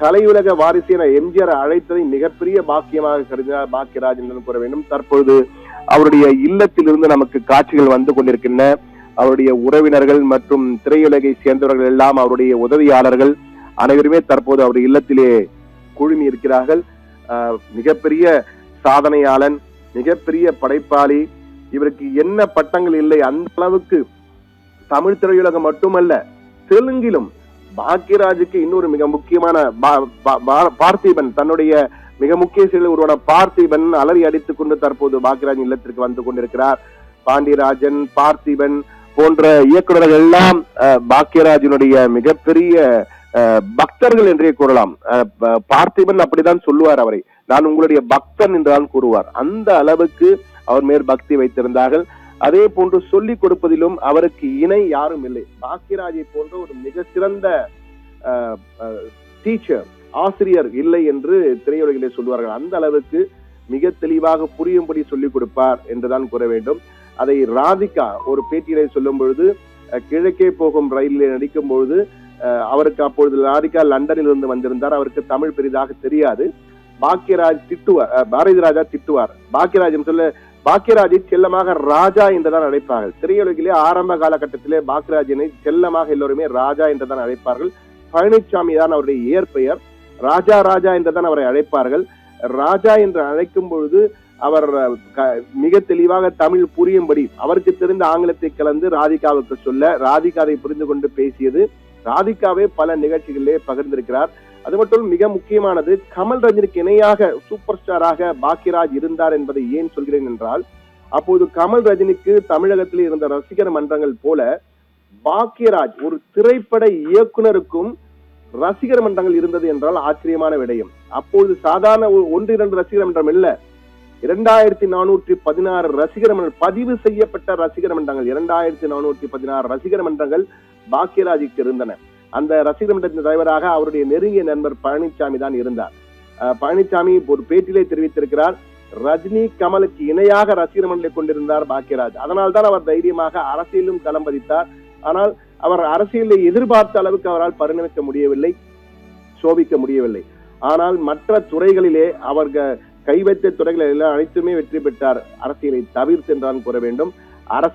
கலையுலக வாரிசு என எம்ஜிஆர் அழைத்ததை மிகப்பெரிய பாக்கியமாக கருதினார் பாக்கியராஜ் என்று கூற வேண்டும். தற்பொழுது அவருடைய இல்லத்திலிருந்து நமக்கு காட்சிகள் வந்து கொண்டிருக்கின்றன. அவருடைய உறவினர்கள் மற்றும் திரையுலகை சேர்ந்தவர்கள் எல்லாம், அவருடைய உதவியாளர்கள் அனைவருமே தற்போது அவருடைய இல்லத்திலே குழுமி இருக்கிறார்கள். மிகப்பெரிய சாதனையாளன், மிகப்பெரிய படைப்பாளி. இவருக்கு என்ன பட்டங்கள் இல்லை, அந்த அளவுக்கு தமிழ் திரையுலகம் மட்டுமல்ல, தெலுங்கிலும் பாக்கியராஜுக்கு இன்னொரு மிக முக்கியமான பார்த்திபன், தன்னுடைய மிக முக்கிய செயலில் ஒருவன பார்த்திபன் அலறி அடித்துக் கொண்டு தற்போது பாக்கியராஜ் இல்லத்திற்கு வந்து கொண்டிருக்கிறார். பாண்டியராஜன், பார்த்திபன் போன்ற இயக்குநர்கள் எல்லாம் பாக்கியராஜனுடைய மிகப்பெரிய பக்தர்கள் என்றே கூறலாம். பார்த்திபன் அப்படிதான் சொல்லுவார் அவரை, நான் உங்களுடைய பக்தன் என்றுதான் கூறுவார். அந்த அளவுக்கு அவர் மேல் பக்தி வைத்திருந்தார்கள். அதே போன்று சொல்லிக் கொடுப்பதிலும் அவருக்கு இணை யாரும் இல்லை. பாக்கியராஜை போன்ற ஒரு மிக சிறந்த டீச்சர், ஆசிரியர் இல்லை என்று திரையுலகிலே சொல்வார்கள். அந்த அளவுக்கு மிக தெளிவாக புரியும்படி சொல்லிக் கொடுப்பார் என்றுதான் கூற வேண்டும். அதை ராதிகா ஒரு பேட்டியிலே சொல்லும் பொழுது, கிழக்கே போகும் ரயிலில் நடிக்கும் பொழுது அவருக்கு அப்பொழுது ராதிகா லண்டனில் இருந்து வந்திருந்தார். அவருக்கு தமிழ் பெரிதாக தெரியாது. பாக்கியராஜ் திட்டுவார், பாரதி ராஜா திட்டுவார். பாக்கியராஜன் சொல்ல, பாக்கியராஜை செல்லமாக ராஜா என்றுதான் அழைப்பார்கள். திரையுலகிலே ஆரம்ப காலகட்டத்திலே பாக்கியராஜனை செல்லமாக எல்லோருமே ராஜா என்றுதான் அழைப்பார்கள். பழனிசாமி தான் அவருடைய இயற்பெயர். ராஜா ராஜா என்றுதான் அவரை அழைப்பார்கள். ராஜா என்று அழைக்கும் பொழுது அவர் மிக தெளிவாக தமிழ் புரியும்படி அவருக்கு தெரிந்த ஆங்கிலத்தை கலந்து ராதிகாவுக்கு சொல்ல, ராதிகாவை புரிந்து கொண்டு பேசியது. ராதிகாவே பல நிகழ்ச்சிகளிலே பகிர்ந்திருக்கிறார். அது மட்டும் மிக முக்கியமானது, கமல் ரஜினிக்கு இணையாக சூப்பர் ஸ்டாராக பாக்கியராஜ் இருந்தார் என்பதை ஏன் சொல்கிறேன் என்றால், அப்போது கமல் ரஜினிக்கு தமிழகத்தில் இருந்த ரசிகர் மன்றங்கள் போல பாக்கியராஜ் ஒரு திரைப்பட இயக்குனருக்கும் ரசிகர் மன்றங்கள் இருந்தது என்றால் ஆச்சரியமான விடயம். அப்போது சாதாரண 1-2 ரசிகர் மன்றம் இல்ல, 2416 ரசிகர் மன்றங்கள், பதிவு செய்யப்பட்ட ரசிகர் மன்றங்கள், 2416 ரசிகர் மன்றங்கள் பாக்கியராஜுக்கு இருந்தன. அந்த ரசிகர் மன்றத்தின் தலைவராக அவருடைய நெருங்கிய நண்பர் பழனிசாமி தான் இருந்தார். பழனிசாமி ஒரு பேட்டியிலே தெரிவித்திருக்கிறார், ரஜினி கமலுக்கு இணையாக ரசிகர் மன்றத்தை கொண்டிருந்தார் பாக்கியராஜ். அதனால்தான் அவர் தைரியமாக அரசியலும் களம் பதித்தார். ஆனால் அவர் அரசியலை எதிர்பார்த்த அளவுக்கு அவரால் பரிணமிக்க முடியவில்லை, சோபிக்க முடியவில்லை. ஆனால் மற்ற துறைகளிலே அவர் கை வைத்த துறைகளில் எல்லாம் அனைத்துமே வெற்றி பெற்றார், அரசியலை தவிர்த்து என்றான் கூற வேண்டும்.